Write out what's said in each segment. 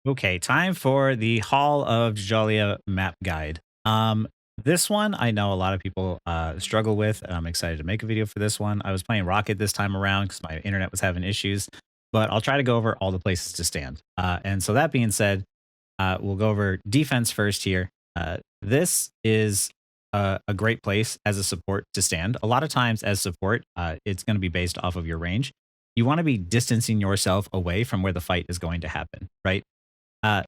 Okay, time for the Hall of Djalia map guide. This one I know a lot of people struggle with, and I'm excited to make a video for this one. I was playing Rocket this time around because my internet was having issues, but I'll try to go over all the places to stand. And so that being said, we'll go over defense first here. This is a great place as a support to stand. A lot of times, as support, it's going to be based off of your range. You want to be distancing yourself away from where the fight is going to happen, right? Uh,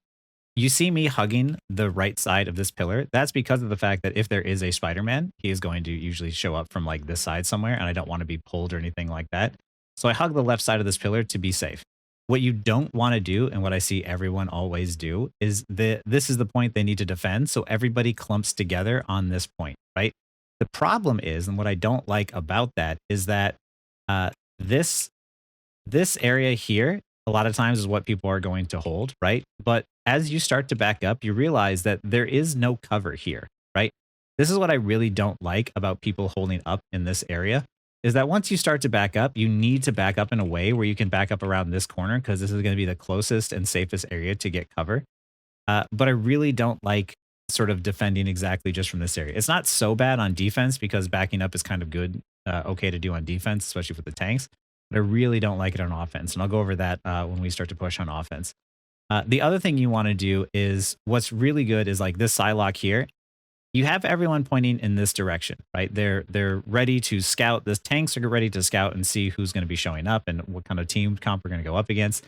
you see me hugging the right side of this pillar. That's because of the fact that if there is a Spider-Man, he is going to usually show up from like this side somewhere, and I don't want to be pulled or anything like that. So I hug the left side of this pillar to be safe. What you don't want to do, and what I see everyone always do, is this is the point they need to defend. So everybody clumps together on this point, right? The problem is, and what I don't like about that is that uh, this this area here, a lot of times is what people are going to hold, right? But as you start to back up, you realize that there is no cover here, right? This is what I really don't like about people holding up in this area is that once you start to back up, you need to back up in a way where you can back up around this corner because this is going to be the closest and safest area to get cover. But I really don't like sort of defending exactly just from this area. It's not so bad on defense because backing up is kind of good, okay to do on defense, especially with the tanks. But I really don't like it on offense, and I'll go over that when we start to push on offense. The other thing you want to do is what's really good is like this Psylocke here. You have everyone pointing in this direction, right? They're ready to scout. The tanks are ready to scout and see who's going to be showing up and what kind of team comp we're going to go up against.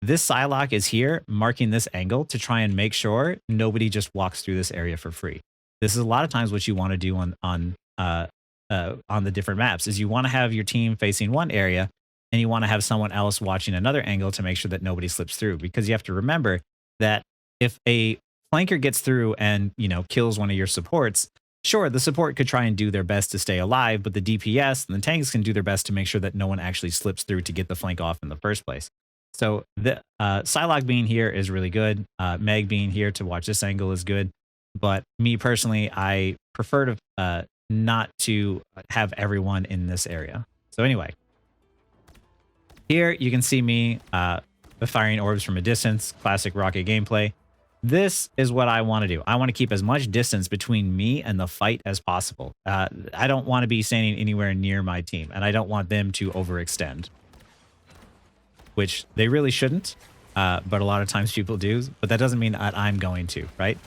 This Psylocke is here marking this angle to try and make sure nobody just walks through this area for free. This is a lot of times what you want to do on the different maps is you want to have your team facing one area and you want to have someone else watching another angle to make sure that nobody slips through because you have to remember that if a flanker gets through and kills one of your supports, sure, the support could try and do their best to stay alive, but the DPS and the tanks can do their best to make sure that no one actually slips through to get the flank off in the first place. So the Psylocke being here is really good. Meg being here to watch this angle is good. But me personally, I prefer to not to have everyone in this area. So anyway, here you can see me firing orbs from a distance, classic Rocket gameplay. This is what I want to do. I want to keep as much distance between me and the fight as possible. I don't want to be standing anywhere near my team, and I don't want them to overextend, which they really shouldn't, but a lot of times people do. But that doesn't mean that I'm going to, right?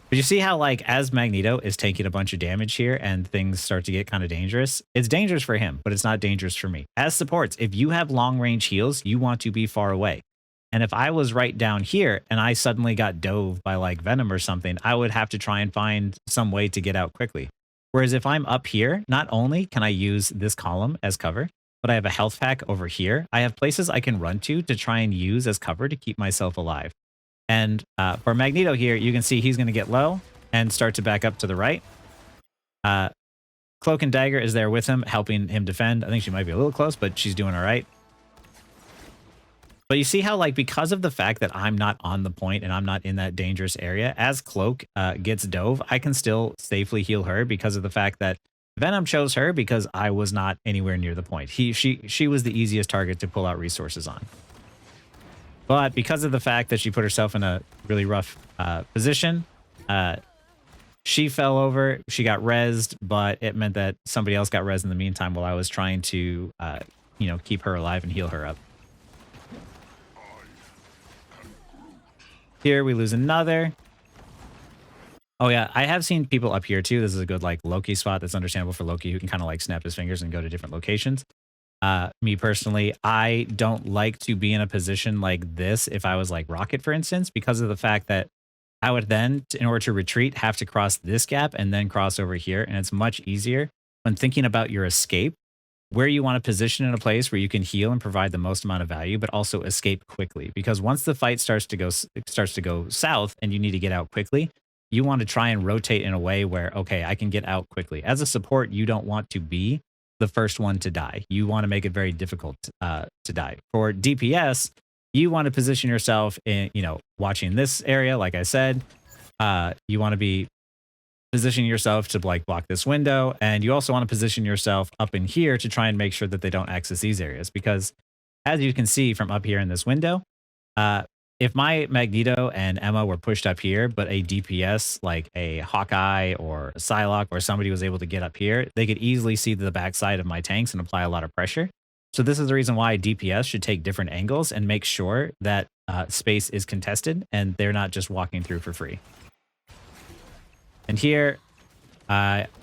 But you see how, like, as Magneto is taking a bunch of damage here and things start to get kind of dangerous, it's dangerous for him, but it's not dangerous for me. As supports, if you have long range heals, you want to be far away. And if I was right down here and I suddenly got dove by like Venom or something, I would have to try and find some way to get out quickly. Whereas if I'm up here, not only can I use this column as cover, but I have a health pack over here. I have places I can run to try and use as cover to keep myself alive. And for Magneto here, you can see he's going to get low and start to back up to the right. Cloak and Dagger is there with him, helping him defend. I think she might be a little close, but she's doing all right. But you see how, like, because of the fact that I'm not on the point and I'm not in that dangerous area, as Cloak gets dove, I can still safely heal her because of the fact that Venom chose her because I was not anywhere near the point. She was the easiest target to pull out resources on. But because of the fact that she put herself in a really rough position, she fell over. She got rezzed, but it meant that somebody else got rezzed in the meantime while I was trying to, keep her alive and heal her up. Here we lose another. Oh yeah, I have seen people up here too. This is a good like Loki spot that's understandable for Loki who can kind of like snap his fingers and go to different locations. Me personally, I don't like to be in a position like this if I was like Rocket, for instance, because of the fact that I would then, in order to retreat, have to cross this gap and then cross over here. And it's much easier when thinking about your escape, where you want to position in a place where you can heal and provide the most amount of value, but also escape quickly. Because once the fight starts to go south and you need to get out quickly, you want to try and rotate in a way where, okay, I can get out quickly. As a support, you don't want to be the first one to die. You want to make it very difficult to die. For DPS, you want to position yourself in, watching this area, like I said. You want to be positioning yourself to like block this window, and you also want to position yourself up in here to try and make sure that they don't access these areas, because as you can see from up here in this window, if my Magneto and Emma were pushed up here, but a DPS like a Hawkeye or a Psylocke or somebody was able to get up here, they could easily see the backside of my tanks and apply a lot of pressure. So this is the reason why DPS should take different angles and make sure that space is contested and they're not just walking through for free. And here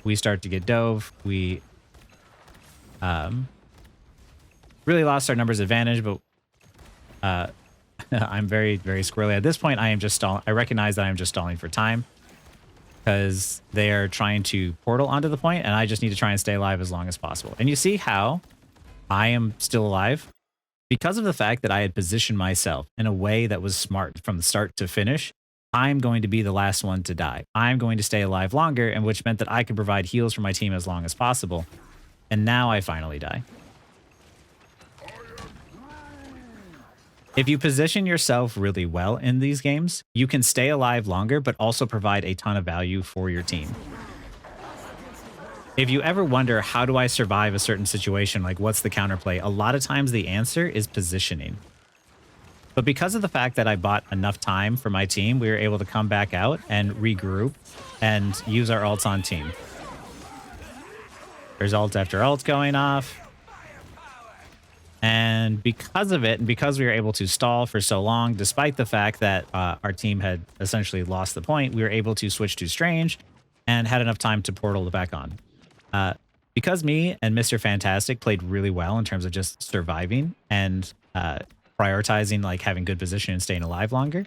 we start to get dove. We really lost our numbers advantage, but I'm very, very squirrely. At this point, I am just stalling. I recognize that I'm just stalling for time because they are trying to portal onto the point, and I just need to try and stay alive as long as possible. And you see how I am still alive? Because of the fact that I had positioned myself in a way that was smart from the start to finish, I'm going to be the last one to die. I'm going to stay alive longer, and which meant that I could provide heals for my team as long as possible. And now I finally die. If you position yourself really well in these games, you can stay alive longer, but also provide a ton of value for your team. If you ever wonder, how do I survive a certain situation? Like, what's the counterplay? A lot of times the answer is positioning. But because of the fact that I bought enough time for my team, we were able to come back out and regroup and use our ults on team. There's ult after ult going off. And because of it, and because we were able to stall for so long, despite the fact that our team had essentially lost the point, we were able to switch to Strange and had enough time to portal back on. Because me and Mr. Fantastic played really well in terms of just surviving and prioritizing like having good position and staying alive longer,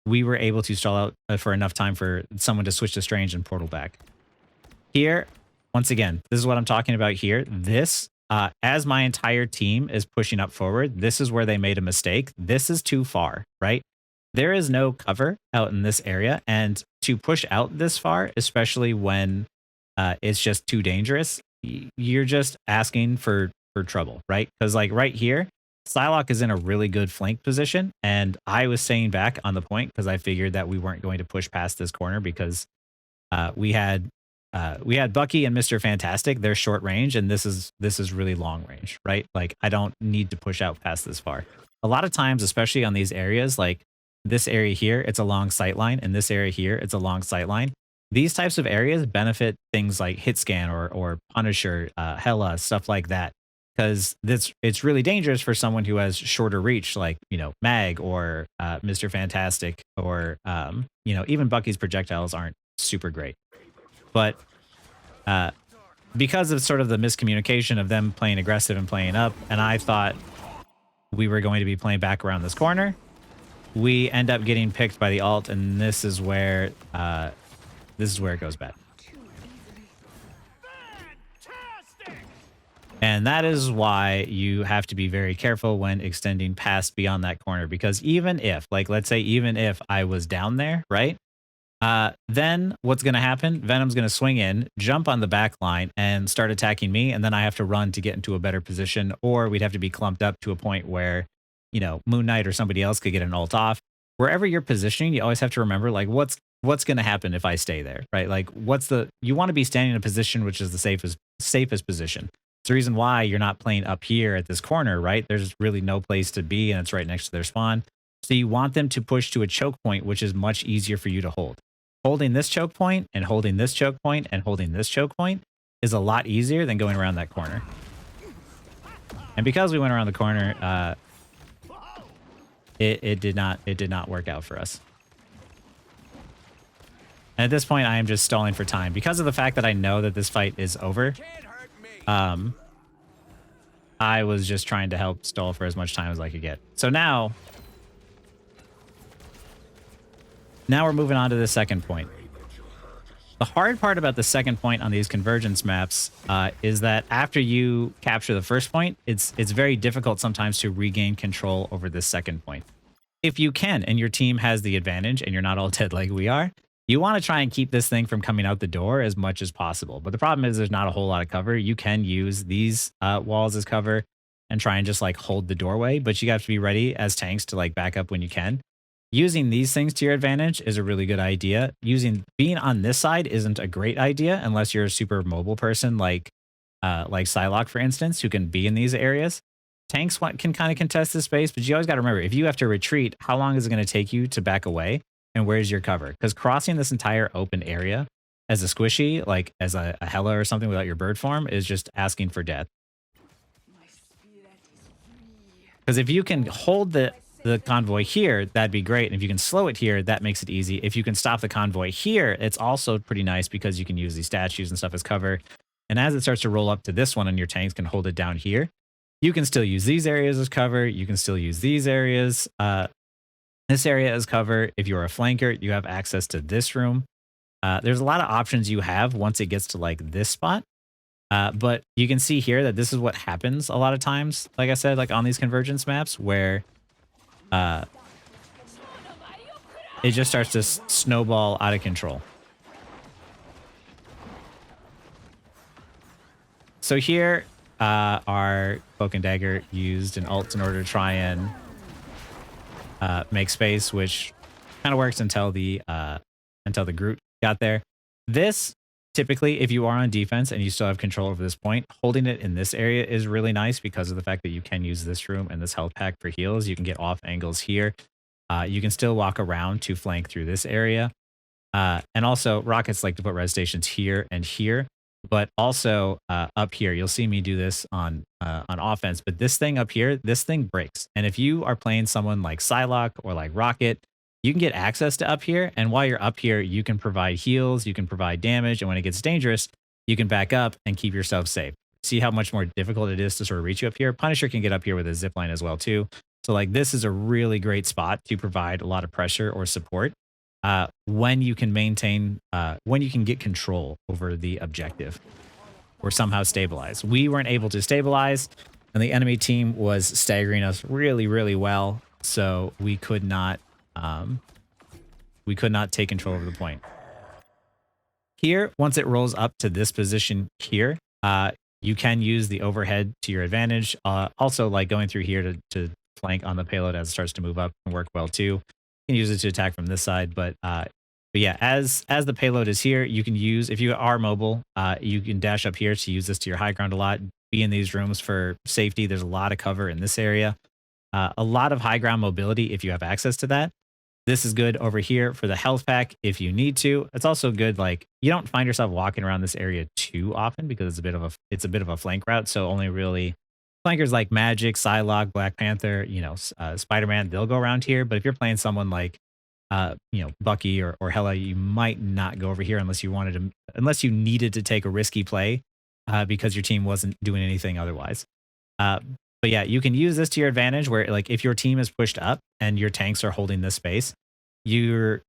we were able to stall out for enough time for someone to switch to Strange and portal back. Here, once again, this is what I'm talking about here. This, as my entire team is pushing up forward, this is where they made a mistake. This is too far, right? There is no cover out in this area, and to push out this far, especially when it's just too dangerous, you're just asking for trouble, right? Because like right here, Psylocke is in a really good flank position, and I was staying back on the point because I figured that we weren't going to push past this corner because we had Bucky and Mr. Fantastic. They're short range, and this is really long range, right? Like I don't need to push out past this far. A lot of times, especially on these areas, like this area here, it's a long sight line, and this area here, it's a long sight line. These types of areas benefit things like hit scan or Punisher, Hela, stuff like that, because it's really dangerous for someone who has shorter reach, like Mag or Mr. Fantastic, or even Bucky's projectiles aren't super great. But because of sort of the miscommunication of them playing aggressive and playing up, and I thought we were going to be playing back around this corner, we end up getting picked by the ult, and this is where it goes bad. And that is why you have to be very careful when extending past beyond that corner, because even if, like, let's say, even if I was down there, right? Then what's going to happen? Venom's going to swing in, jump on the back line, and start attacking me, and then I have to run to get into a better position, or we'd have to be clumped up to a point where, Moon Knight or somebody else could get an ult off. Wherever you're positioning, you always have to remember, like, what's going to happen if I stay there, right? Like, you want to be standing in a position which is the safest position. It's the reason why you're not playing up here at this corner, right? There's really no place to be, and it's right next to their spawn. So you want them to push to a choke point, which is much easier for you to hold. Holding this choke point and holding this choke point and holding this choke point is a lot easier than going around that corner. And because we went around the corner, it did not work out for us. And at this point, I am just stalling for time because of the fact that I know that this fight is over. I was just trying to help stall for as much time as I could get. So now we're moving on to the second point. The hard part about the second point on these convergence maps is that after you capture the first point, it's very difficult sometimes to regain control over the second point. If you can, and your team has the advantage, and you're not all dead like we are, you want to try and keep this thing from coming out the door as much as possible. But the problem is there's not a whole lot of cover. You can use these walls as cover and try and just like hold the doorway, but you have to be ready as tanks to like back up when you can. Using these things to your advantage is a really good idea. Being on this side isn't a great idea unless you're a super mobile person like Psylocke, for instance, who can be in these areas. can kind of contest this space, but you always got to remember if you have to retreat, how long is it going to take you to back away? And where's your cover? Because crossing this entire open area as a squishy, like as a Hella or something without your bird form, is just asking for death. Because if you can hold the convoy here, that'd be great. And if you can slow it here, that makes it easy. If you can stop the convoy here, it's also pretty nice because you can use these statues and stuff as cover. And as it starts to roll up to this one and your tanks can hold it down here, you can still use these areas as cover. You can still use these areas, this area as cover. If you're a flanker, you have access to this room. There's a lot of options you have once it gets to like this spot. But you can see here that this is what happens a lot of times, like I said, like on these convergence maps where it just starts to snowball out of control. So here our Cloak and Dagger used an ult in order to try and make space, which kind of works until the Groot got there. This typically, if you are on defense and you still have control over this point, holding it in this area is really nice because of the fact that you can use this room and this health pack for heals. You can get off angles here. You can still walk around to flank through this area. And also, rockets like to put res stations here and here, but also up here. You'll see me do this on offense, but this thing up here, this thing breaks. And if you are playing someone like Psylocke or like Rocket, you can get access to up here. And while you're up here, you can provide heals, you can provide damage. And when it gets dangerous, you can back up and keep yourself safe. See how much more difficult it is to sort of reach you up here? Punisher can get up here with a zip line as well, too. So like this is a really great spot to provide a lot of pressure or support when you can maintain, when you can get control over the objective or somehow stabilize. We weren't able to stabilize and the enemy team was staggering us really, really well. So we could not take control of the point. Here, once it rolls up to this position here, you can use the overhead to your advantage. Also, like going through here to flank on the payload as it starts to move up can work well too. You can use it to attack from this side, but yeah, as the payload is here, you can use, if you are mobile, you can dash up here to use this to your high ground a lot. Be in these rooms for safety. There's a lot of cover in this area. A lot of high ground mobility if you have access to that. This is good over here for the health pack if you need to. It's also good, like you don't find yourself walking around this area too often because it's a bit of a flank route. So only really flankers like Magic, Psylocke, Black Panther, Spider-Man, they'll go around here. But if you're playing someone like Bucky or Hela, you might not go over here unless you needed to take a risky play because your team wasn't doing anything otherwise. But yeah, you can use this to your advantage where like if your team is pushed up and your tanks are holding this space, your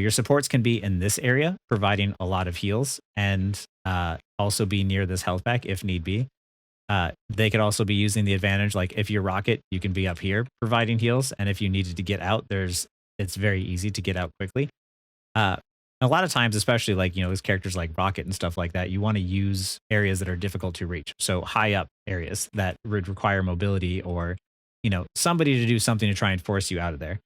supports can be in this area providing a lot of heals and also be near this health pack if need be. They could also be using the advantage, like if you're Rocket, you can be up here providing heals, and if you needed to get out, it's very easy to get out quickly. A lot of times, especially like those characters like Rocket and stuff like that, you want to use areas that are difficult to reach, so high up areas that would require mobility or somebody to do something to try and force you out of there.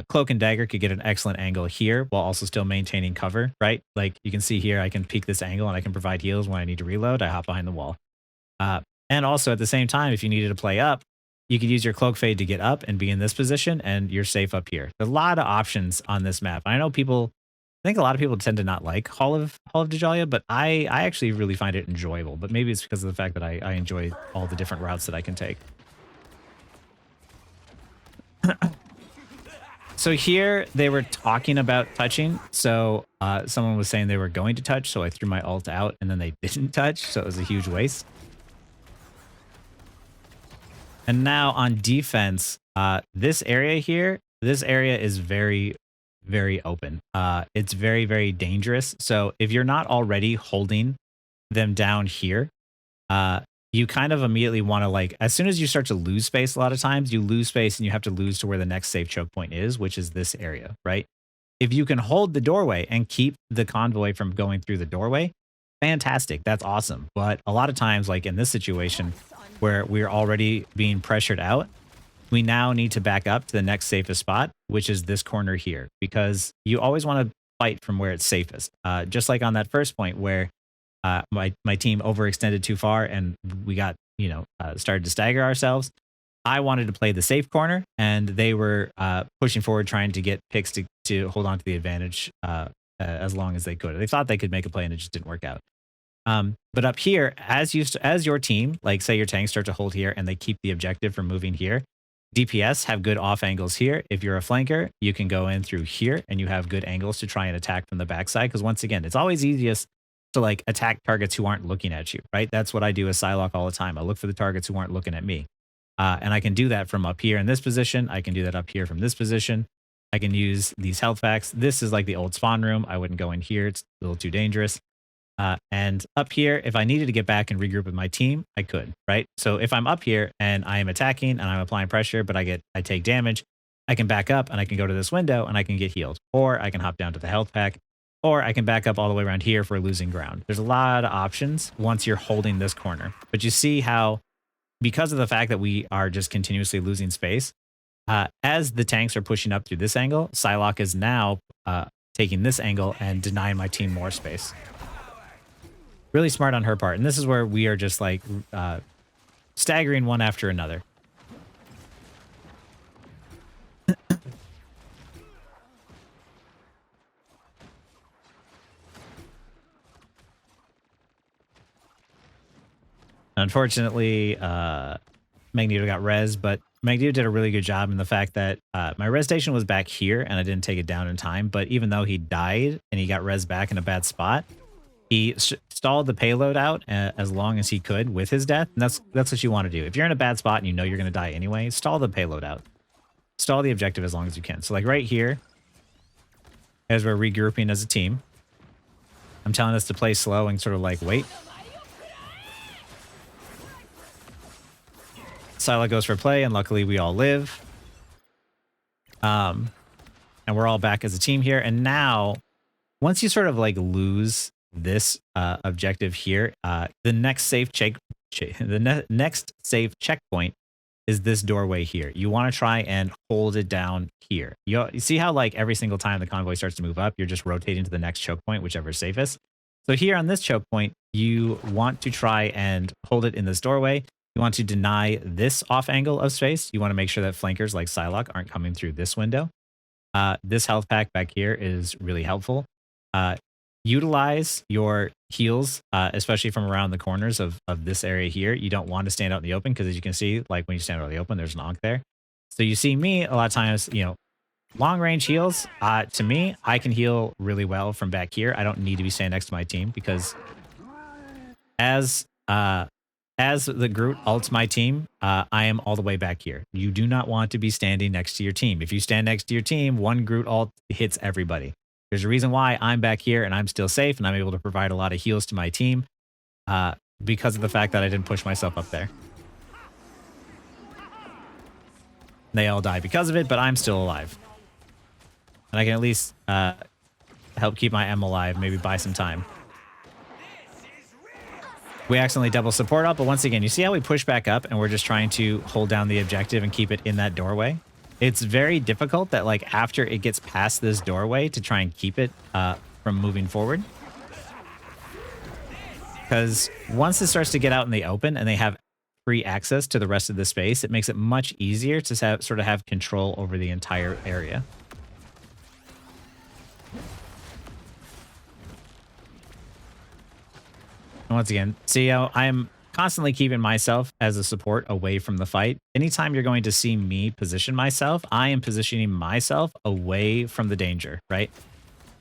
Cloak and Dagger could get an excellent angle here while also still maintaining cover, right? Like you can see here, I can peek this angle and I can provide heals when I need to reload. I hop behind the wall. And also at the same time, if you needed to play up, you could use your Cloak Fade to get up and be in this position and you're safe up here. There's a lot of options on this map. I think a lot of people tend to not like Hall of Djalia, but I actually really find it enjoyable. But maybe it's because of the fact that I enjoy all the different routes that I can take. So here they were talking about touching. So someone was saying they were going to touch. So I threw my ult out and then they didn't touch. So it was a huge waste. And now on defense, this area here, this area is very, very open. It's very, very dangerous. So if you're not already holding them down here, you kind of immediately want to, like, as soon as you start to lose space, a lot of times you lose space and you have to lose to where the next safe choke point is, which is this area, right? If you can hold the doorway and keep the convoy from going through the doorway, fantastic. That's awesome. But a lot of times, like in this situation where we're already being pressured out, we now need to back up to the next safest spot, which is this corner here, because you always want to fight from where it's safest. Just like on that first point where my team overextended too far and we got, started to stagger ourselves. I wanted to play the safe corner, and they were pushing forward, trying to get picks to hold on to the advantage as long as they could. They thought they could make a play, and it just didn't work out. But up here, as your team, like say your tanks start to hold here, and they keep the objective from moving here, DPS have good off angles here. If you're a flanker, you can go in through here, and you have good angles to try and attack from the backside. Because once again, it's always easiest to like attack targets who aren't looking at you, right? That's what I do as Psylocke all the time. I look for the targets who aren't looking at me. And I can do that from up here in this position. I can do that up here from this position. I can use these health packs. This is like the old spawn room. I wouldn't go in here. It's a little too dangerous. And up here, if I needed to get back and regroup with my team, I could, right? So if I'm up here and I am attacking and I'm applying pressure, but I take damage, I can back up and I can go to this window and I can get healed. Or I can hop down to the health pack, or I can back up all the way around here for losing ground. There's a lot of options once you're holding this corner. But you see how, because of the fact that we are just continuously losing space, as the tanks are pushing up through this angle, Psylocke is now taking this angle and denying my team more space. Really smart on her part. And this is where we are just like staggering one after another. Unfortunately, Magneto got res, but Magneto did a really good job in the fact that my res station was back here and I didn't take it down in time. But even though he died and he got res back in a bad spot, he stalled the payload out as long as he could with his death. And that's what you want to do. If you're in a bad spot and you know you're going to die anyway, stall the payload out. Stall the objective as long as you can. So like right here, as we're regrouping as a team, I'm telling us to play slow and sort of like wait. Psylocke goes for play, and luckily we all live. And we're all back as a team here. And now, once you sort of like lose this objective here, the next safe next safe checkpoint is this doorway here. You want to try and hold it down here. You see how like every single time the convoy starts to move up, you're just rotating to the next choke point, whichever is safest. So here on this choke point, you want to try and hold it in this doorway. You want to deny this off angle of space. You want to make sure that flankers like Psylocke aren't coming through this window. This health pack back here is really helpful. Utilize your heals, especially from around the corners of this area here. You don't want to stand out in the open because, as you can see, like when you stand out in the open, there's an onk there. So you see me a lot of times, you know, long range heals. To me, I can heal really well from back here. I don't need to be standing next to my team because as the Groot ults my team, I am all the way back here. You do not want to be standing next to your team. If you stand next to your team, one Groot ult hits everybody. There's a reason why I'm back here and I'm still safe and I'm able to provide a lot of heals to my team because of the fact that I didn't push myself up there. They all die because of it, but I'm still alive. And I can at least help keep my M alive, maybe buy some time. We accidentally double support up, but once again, you see how we push back up and we're just trying to hold down the objective and keep it in that doorway? It's very difficult that like after it gets past this doorway to try and keep it from moving forward. Because once it starts to get out in the open and they have free access to the rest of the space, it makes it much easier to sort of have control over the entire area. And once again, see how I'm constantly keeping myself as a support away from the fight. Anytime you're going to see me position myself, I am positioning myself away from the danger, right?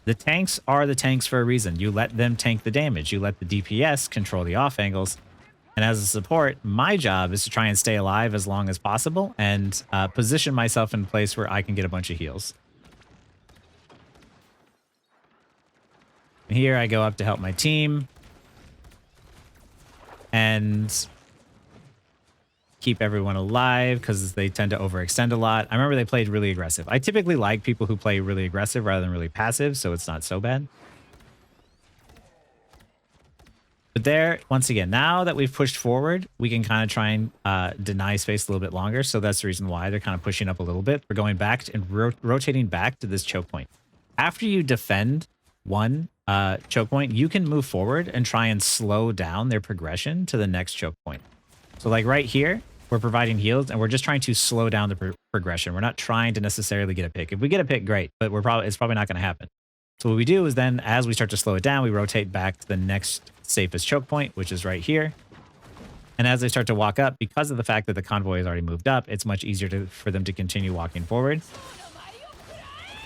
The tanks are the tanks for a reason. You let them tank the damage. You let the DPS control the off angles. And as a support, my job is to try and stay alive as long as possible and position myself in a place where I can get a bunch of heals. And here I go up to help my team and keep everyone alive because they tend to overextend a lot. I remember they played really aggressive. I typically like people who play really aggressive rather than really passive, so it's not so bad. But there, once again, now that we've pushed forward, we can kind of try and deny space a little bit longer. So that's the reason why they're kind of pushing up a little bit. We're going back and rotating back to this choke point. After you defend one choke point, you can move forward and try and slow down their progression to the next choke point. So like right here, we're providing heals, and we're just trying to slow down the progression. We're not trying to necessarily get a pick. If we get a pick, great, but it's probably not going to happen. So what we do is then, as we start to slow it down, we rotate back to the next safest choke point, which is right here. And as they start to walk up, because of the fact that the convoy has already moved up, it's much easier for them to continue walking forward.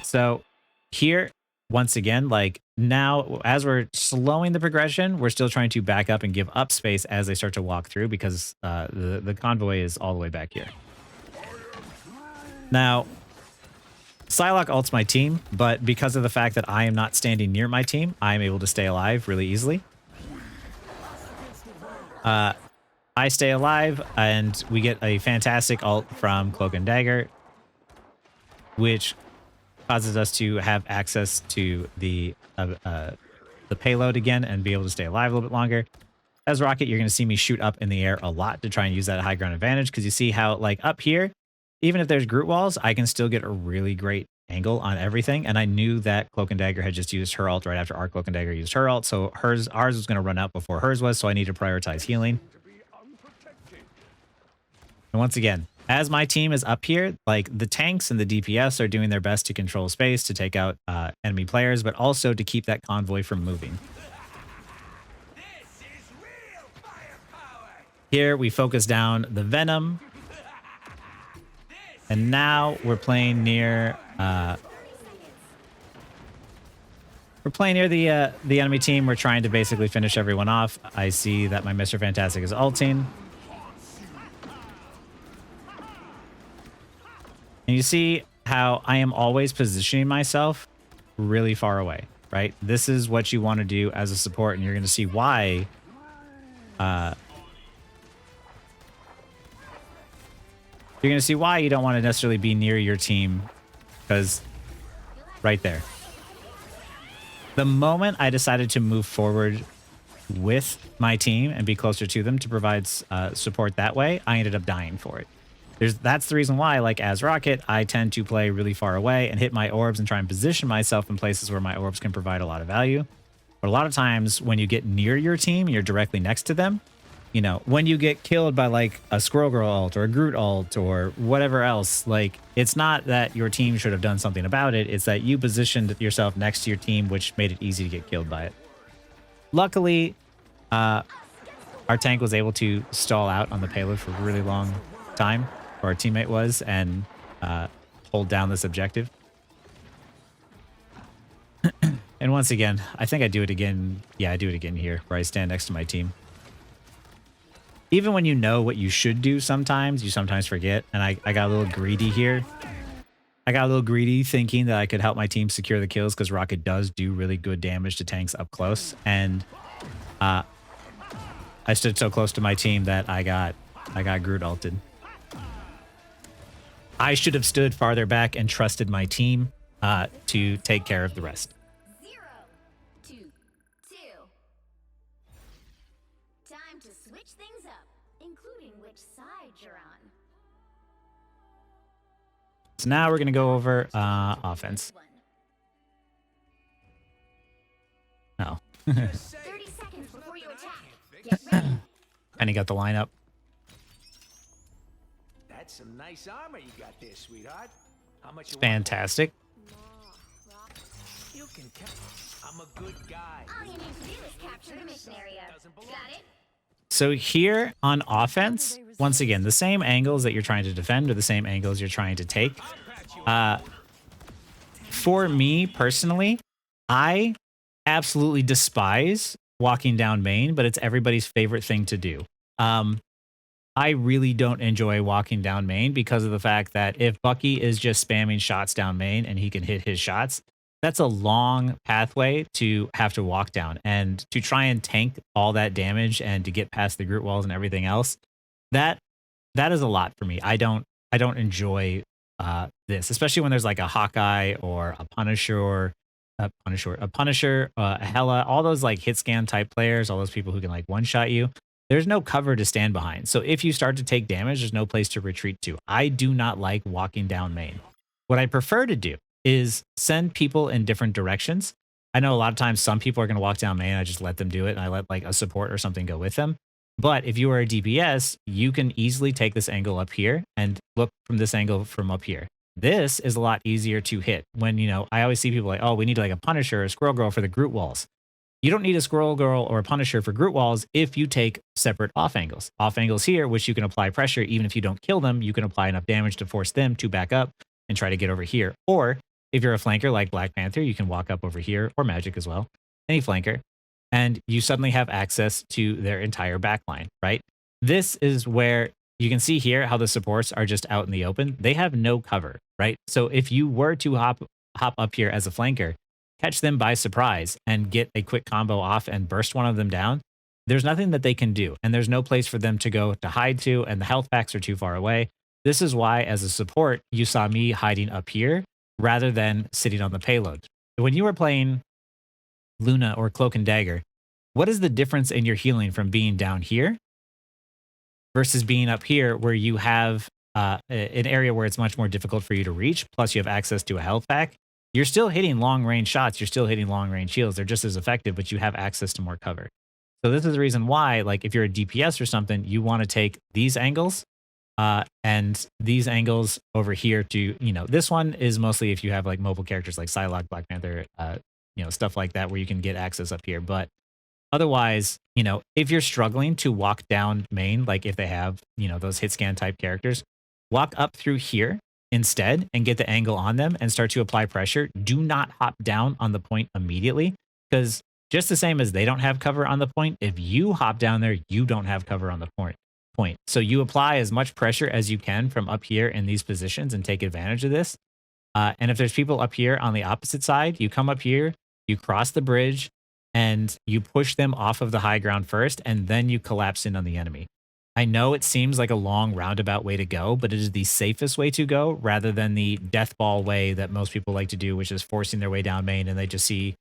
So here, once again, like now, as we're slowing the progression, we're still trying to back up and give up space as they start to walk through, because the convoy is all the way back here. Now, Psylocke ults my team, but because of the fact that I am not standing near my team, I am able to stay alive really easily. I stay alive, and we get a fantastic ult from Cloak and Dagger, which causes us to have access to the payload again and be able to stay alive a little bit longer. As Rocket, you're going to see me shoot up in the air a lot to try and use that high ground advantage, because you see how, like, up here, even if there's Groot walls, I can still get a really great angle on everything. And I knew that Cloak and Dagger had just used her ult right after our Cloak and Dagger used her ult, so ours was going to run out before hers was, so I need to prioritize healing. And once again, as my team is up here, like the tanks and the DPS are doing their best to control space, to take out enemy players, but also to keep that convoy from moving. Here we focus down the Venom. And now we're playing near the enemy team. We're trying to basically finish everyone off. I see that my Mr. Fantastic is ulting. And you see how I am always positioning myself really far away, right? This is what you want to do as a support, and you're going to see why. You're going to see why you don't want to necessarily be near your team, because right there. The moment I decided to move forward with my team and be closer to them to provide support that way, I ended up dying for it. That's the reason why, like, as Rocket, I tend to play really far away and hit my orbs and try and position myself in places where my orbs can provide a lot of value. But a lot of times when you get near your team, you're directly next to them. You know, when you get killed by like a Squirrel Girl ult or a Groot ult or whatever else, like, it's not that your team should have done something about it. It's that you positioned yourself next to your team, which made it easy to get killed by it. Luckily, our tank was able to stall out on the payload for a really long time, or our teammate was, and hold down this objective. And once again, I think I do it again. Yeah, I do it again here, where I stand next to my team. Even when you know what you should do sometimes, you sometimes forget. And I got a little greedy here. I got a little greedy thinking that I could help my team secure the kills, because Rocket does do really good damage to tanks up close. And I stood so close to my team that I got Groot ulted. I should have stood farther back and trusted my team to take care of the rest. 0-2-2. Time to switch things up, including which side you're on. So now we're going to go over offense. Oh. 30 seconds before you attack. Get ready. And he got the lineup. That's some nice armor you got there, sweetheart. How much you Fantastic. want? You can I'm a good guy. All you need to do is capture the mission area. Got it? So here on offense, once again, the same angles that you're trying to defend are the same angles you're trying to take. For me personally, I absolutely despise walking down main, but it's everybody's favorite thing to do. I really don't enjoy walking down main because of the fact that if Bucky is just spamming shots down main and he can hit his shots, that's a long pathway to have to walk down, and to try and tank all that damage and to get past the Groot walls and everything else. That is a lot for me. I don't enjoy this, especially when there's like a Hawkeye or a Punisher, a Hela, all those like hit scan type players, all those people who can like one shot you. There's no cover to stand behind. So if you start to take damage, there's no place to retreat to. I do not like walking down main. What I prefer to do is send people in different directions. I know a lot of times some people are going to walk down main. I just let them do it, and I let like a support or something go with them. But if you are a DPS, you can easily take this angle up here and look from this angle from up here. This is a lot easier to hit when, I always see people like, oh, we need like a Punisher or a Squirrel Girl for the Groot walls. You don't need a Squirrel Girl or a Punisher for Groot walls if you take separate off angles. Off angles here, which you can apply pressure, even if you don't kill them, you can apply enough damage to force them to back up and try to get over here. Or if you're a flanker like Black Panther, you can walk up over here, or Magic as well, any flanker, and you suddenly have access to their entire backline, right? This is where you can see here how the supports are just out in the open. They have no cover, right? So if you were to hop up here as a flanker, catch them by surprise and get a quick combo off and burst one of them down, there's nothing that they can do. And there's no place for them to go to hide to, and the health packs are too far away. This is why, as a support, you saw me hiding up here rather than sitting on the payload. When you were playing Luna or Cloak and Dagger, what is the difference in your healing from being down here versus being up here where you have an area where it's much more difficult for you to reach, plus you have access to a health pack? You're still hitting long range shots. You're still hitting long range heals. They're just as effective, but you have access to more cover. So this is the reason why, like if you're a DPS or something, you want to take these angles and these angles over here to, this one is mostly if you have like mobile characters like Psylocke, Black Panther, stuff like that where you can get access up here. But otherwise, if you're struggling to walk down main, like if they have, those hit scan type characters, walk up through here instead and get the angle on them and start to apply pressure. Do not hop down on the point immediately, because just the same as they don't have cover on the point, if you hop down there, you don't have cover on the point. So you apply as much pressure as you can from up here in these positions and take advantage of this. And if there's people up here on the opposite side, you come up here, you cross the bridge, and you push them off of the high ground first, and then you collapse in on the enemy. I know it seems like a long roundabout way to go, but it is the safest way to go rather than the death ball way that most people like to do, which is forcing their way down main and they just see,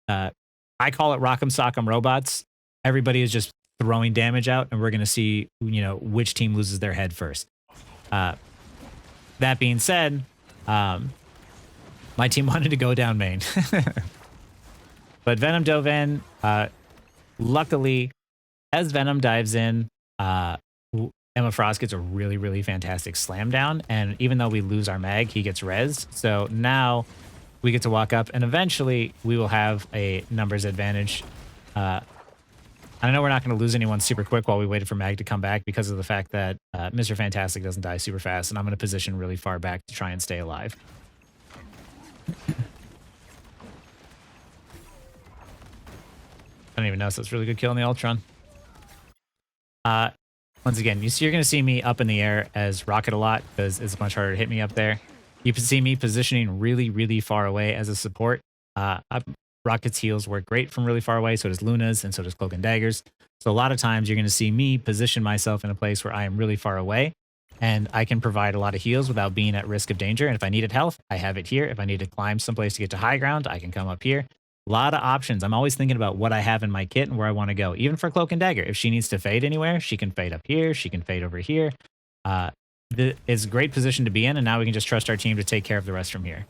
I call it rock'em sock'em robots. Everybody is just throwing damage out, and we're going to see, which team loses their head first. That being said, my team wanted to go down main. But Venom dove in. Luckily, as Venom dives in, Emma Frost gets a really, really fantastic slam down. And even though we lose our mag, he gets rezzed. So now we get to walk up, and eventually we will have a numbers advantage. I know we're not going to lose anyone super quick while we waited for mag to come back because of the fact that Mr. Fantastic doesn't die super fast, and I'm going to position really far back to try and stay alive. I don't even know, so it's a really good kill in the Ultron. Once again, you're going to see me up in the air as Rocket a lot because it's much harder to hit me up there. You can see me positioning really, really far away as a support. Rocket's heals work great from really far away, so does Luna's, and so does Cloak and Dagger's. So a lot of times you're going to see me position myself in a place where I am really far away, and I can provide a lot of heals without being at risk of danger. And if I needed health, I have it here. If I need to climb someplace to get to high ground, I can come up here. A lot of options. I'm always thinking about what I have in my kit and where I want to go. Even for Cloak and Dagger, if she needs to fade anywhere, she can fade up here. She can fade over here. It's a great position to be in, and now we can just trust our team to take care of the rest from here.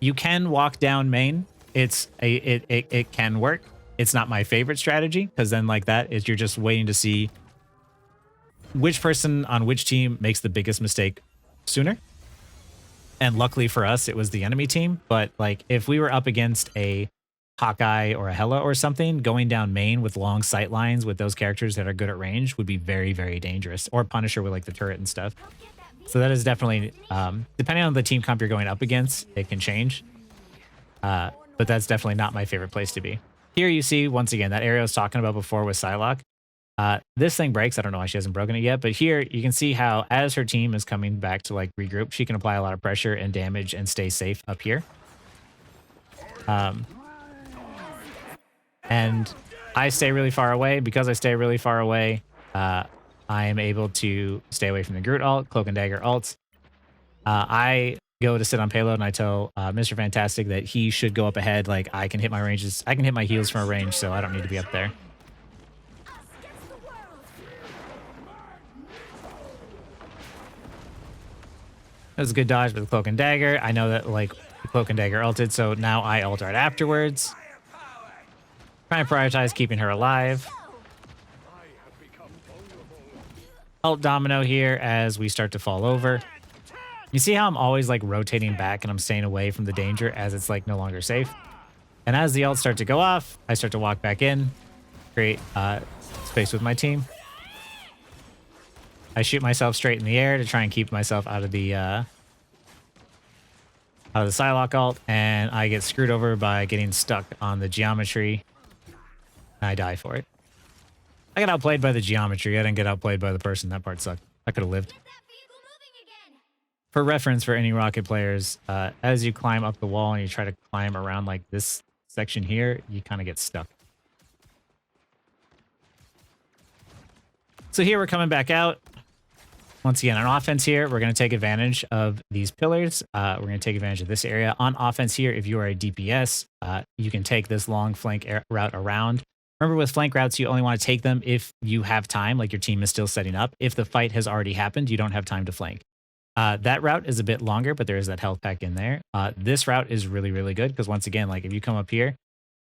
You can walk down main. It can work. It's not my favorite strategy, because then like that is you're just waiting to see which person on which team makes the biggest mistake sooner. And luckily for us, it was the enemy team. But like if we were up against a Hawkeye or a Hela or something, going down main with long sight lines with those characters that are good at range would be very, very dangerous. Or Punisher with like the turret and stuff. So that is definitely, depending on the team comp you're going up against, it can change. But that's definitely not my favorite place to be. Here you see, once again, that area I was talking about before with Psylocke. This thing breaks. I don't know why she hasn't broken it yet, but here you can see how as her team is coming back to like regroup, she can apply a lot of pressure and damage and stay safe up here. And I stay really far away. Because I stay really far away, I am able to stay away from the Groot ult, Cloak and Dagger ults. I go to sit on payload, and I tell Mr. Fantastic that he should go up ahead. Like I can hit my ranges, I can hit my heals from a range, so I don't need to be up there. That was a good dodge with the Cloak and Dagger. I know that like Cloak and Dagger ulted, so now I ult right afterwards. Trying to prioritize keeping her alive. Ult Domino here as we start to fall over. You see how I'm always like rotating back and I'm staying away from the danger as it's like no longer safe. And as the ults start to go off, I start to walk back in, create space with my team. I shoot myself straight in the air to try and keep myself out of the Psylocke ult, and I get screwed over by getting stuck on the geometry. And I die for it. I got outplayed by the geometry. I didn't get outplayed by the person. That part sucked. I could have lived. Get that vehicle moving again. For reference, for any Rocket players, as you climb up the wall and you try to climb around like this section here, you kind of get stuck. So here we're coming back out. Once again, on offense here, we're going to take advantage of these pillars. We're going to take advantage of this area. On offense here, if you are a DPS, you can take this long flank route around. Remember, with flank routes, you only want to take them if you have time, like your team is still setting up. If the fight has already happened, you don't have time to flank. That route is a bit longer, but there is that health pack in there. This route is really, really good because once again, like if you come up here,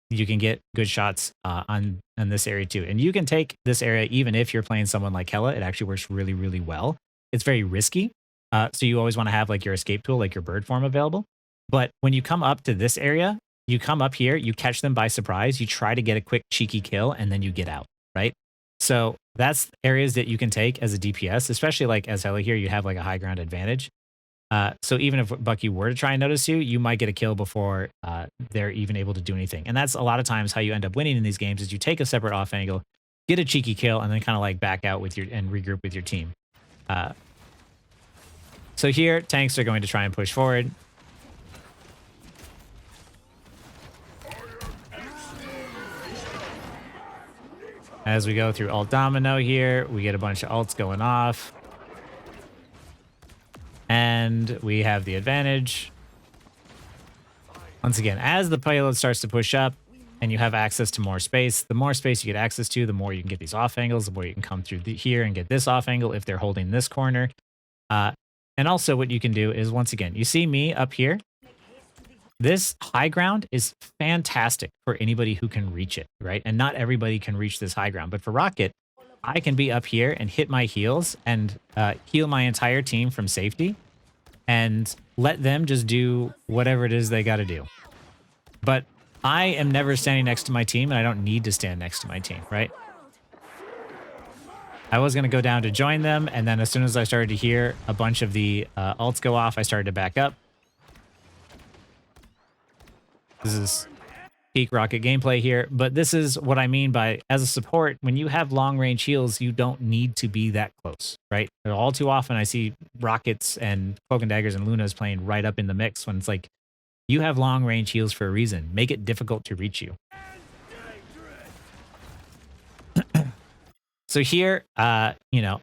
you can get good shots on this area too. And you can take this area even if you're playing someone like Hela. It actually works really, really well. It's very risky. So you always want to have like your escape tool, like your bird form available. But when you come up to this area, you come up here, you catch them by surprise, you try to get a quick cheeky kill, and then you get out, right? So that's areas that you can take as a DPS, especially like as Hela here, you have like a high ground advantage. So even if Bucky were to try and notice you, you might get a kill before they're even able to do anything. And that's a lot of times how you end up winning in these games is you take a separate off angle, get a cheeky kill, and then kind of like back out with your and regroup with your team. So here, tanks are going to try and push forward. As we go through ult domino here, we get a bunch of ults going off. And we have the advantage. Once again, as the payload starts to push up and you have access to more space, the more space you get access to, the more you can get these off angles, the more you can come through here and get this off angle if they're holding this corner. And also what you can do is, once again, you see me up here. This high ground is fantastic for anybody who can reach it, right? And not everybody can reach this high ground. But for Rocket, I can be up here and hit my heals and heal my entire team from safety and let them just do whatever it is they got to do. But I am never standing next to my team, and I don't need to stand next to my team, right? I was going to go down to join them, and then as soon as I started to hear a bunch of the ults go off, I started to back up. This is peak Rocket gameplay here, but this is what I mean by, as a support, when you have long range heals, you don't need to be that close, right? All too often I see Rockets and Cloak and Daggers and Lunas playing right up in the mix when it's like, you have long range heals for a reason. Make it difficult to reach you. So here, you know,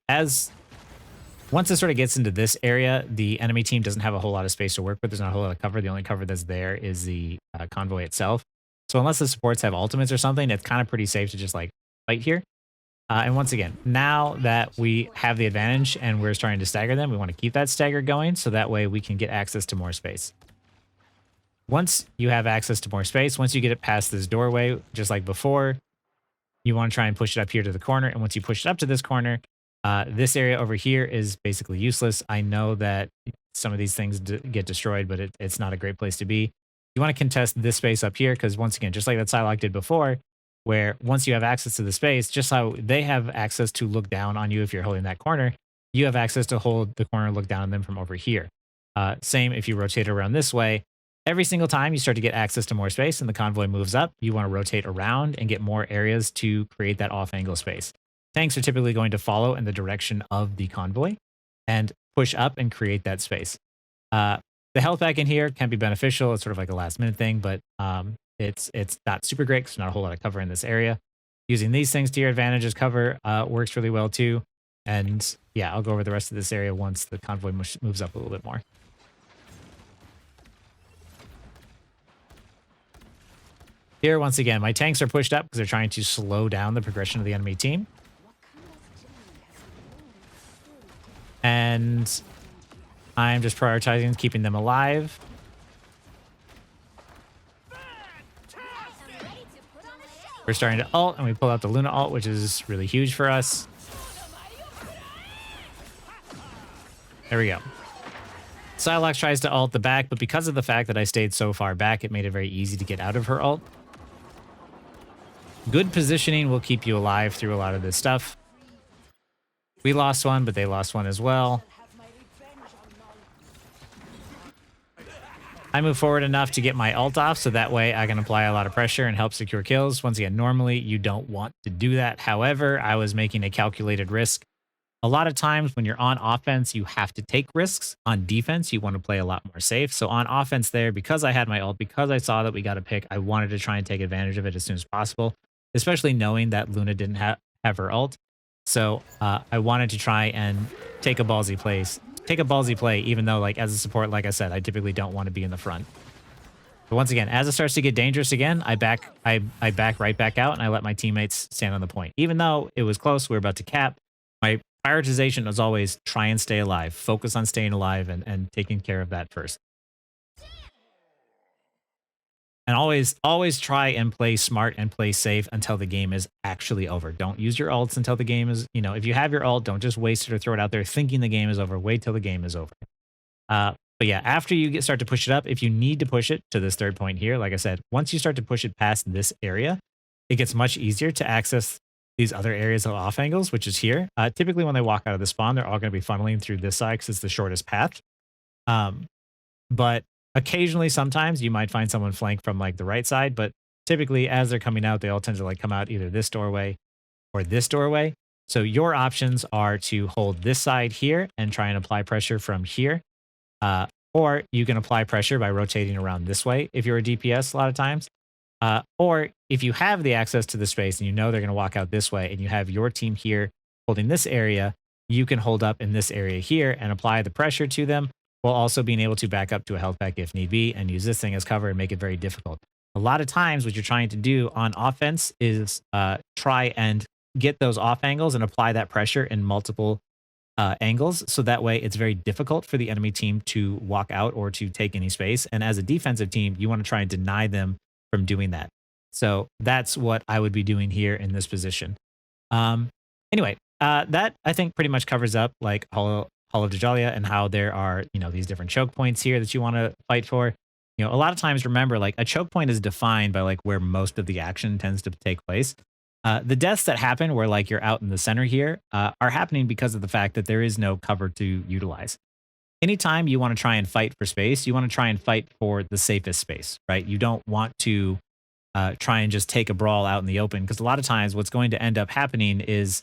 once it sort of gets into this area, the enemy team doesn't have a whole lot of space to work with. There's not a whole lot of cover. The only cover that's there is the convoy itself. So unless the supports have ultimates or something, it's kind of pretty safe to just like fight here. And once again, now that we have the advantage and we're starting to stagger them, we want to keep that stagger going so that way we can get access to more space. Once you have access to more space, once you get it past this doorway, just like before, you want to try and push it up here to the corner. And once you push it up to this corner, this area over here is basically useless. I know that some of these things get destroyed, but it's not a great place to be. You want to contest this space up here because once again, just like that Psylocke did before, where once you have access to the space, just how they have access to look down on you if you're holding that corner, you have access to hold the corner and look down on them from over here. Same if you rotate around this way. Every single time you start to get access to more space and the convoy moves up, you want to rotate around and get more areas to create that off-angle space. Tanks are typically going to follow in the direction of the convoy and push up and create that space. The health pack in here can be beneficial. It's sort of like a last-minute thing, but it's not super great because there's not a whole lot of cover in this area. Using these things to your advantage as cover works really well too. And yeah, I'll go over the rest of this area once the convoy moves up a little bit more. Here, once again, my tanks are pushed up because they're trying to slow down the progression of the enemy team. And I'm just prioritizing keeping them alive. We're starting to ult, and we pull out the Luna ult, which is really huge for us. There we go. Psylocke tries to ult the back, but because of the fact that I stayed so far back, it made it very easy to get out of her ult. Good positioning will keep you alive through a lot of this stuff. We lost one, but they lost one as well. I move forward enough to get my ult off, so that way I can apply a lot of pressure and help secure kills. Once again, normally you don't want to do that. However, I was making a calculated risk. A lot of times when you're on offense, you have to take risks. On defense, you want to play a lot more safe. So on offense there, because I had my ult, because I saw that we got a pick, I wanted to try and take advantage of it as soon as possible, especially knowing that Luna didn't have her ult. So I wanted to try and take a ballsy play, even though, like, as a support, like I said, I typically don't want to be in the front. But once again, as it starts to get dangerous again, I back right back out, and I let my teammates stand on the point. Even though it was close, we were about to cap, my prioritization was always try and stay alive, focus on staying alive and taking care of that first. And always try and play smart and play safe until the game is actually over. Don't use your ults until the game is, if you have your ult, don't just waste it or throw it out there thinking the game is over. Wait till the game is over. But yeah, after you start to push it up, if you need to push it to this third point here, like I said, once you start to push it past this area, it gets much easier to access these other areas of off angles, which is here. Typically when they walk out of the spawn, they're all going to be funneling through this side because it's the shortest path. But occasionally, sometimes you might find someone flank from like the right side, but typically as they're coming out, they all tend to like come out either this doorway or this doorway. So your options are to hold this side here and try and apply pressure from here. Or you can apply pressure by rotating around this way if you're a DPS a lot of times. Or if you have the access to the space and you know they're going to walk out this way and you have your team here holding this area, you can hold up in this area here and apply the pressure to them, while also being able to back up to a health pack if need be and use this thing as cover and make it very difficult. A lot of times what you're trying to do on offense is try and get those off angles and apply that pressure in multiple angles. So that way it's very difficult for the enemy team to walk out or to take any space. And as a defensive team, you want to try and deny them from doing that. So that's what I would be doing here in this position. Anyway, that I think pretty much covers up like Hall of Djalia and how there are, these different choke points here that you want to fight for. A lot of times, remember, like a choke point is defined by like where most of the action tends to take place. The deaths that happen where like you're out in the center here are happening because of the fact that there is no cover to utilize. Anytime you want to try and fight for space, you want to try and fight for the safest space, right? You don't want to try and just take a brawl out in the open, because a lot of times what's going to end up happening is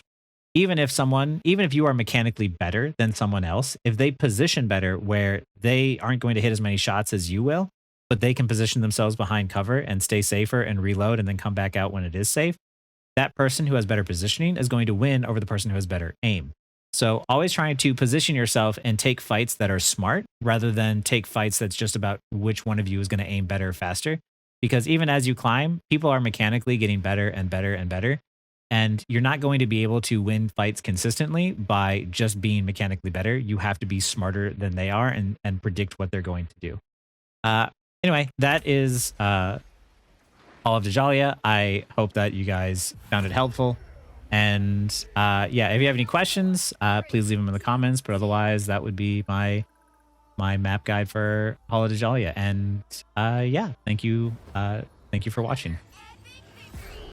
even if you are mechanically better than someone else, if they position better where they aren't going to hit as many shots as you will, but they can position themselves behind cover and stay safer and reload and then come back out when it is safe, that person who has better positioning is going to win over the person who has better aim. So always trying to position yourself and take fights that are smart rather than take fights that's just about which one of you is going to aim better faster. Because even as you climb, people are mechanically getting better and better and better. And you're not going to be able to win fights consistently by just being mechanically better. You have to be smarter than they are and predict what they're going to do. Anyway, that is Hall of Djalia. I hope that you guys found it helpful. And yeah, if you have any questions, please leave them in the comments. But otherwise, that would be my map guide for Hall of Djalia. And yeah, thank you for watching.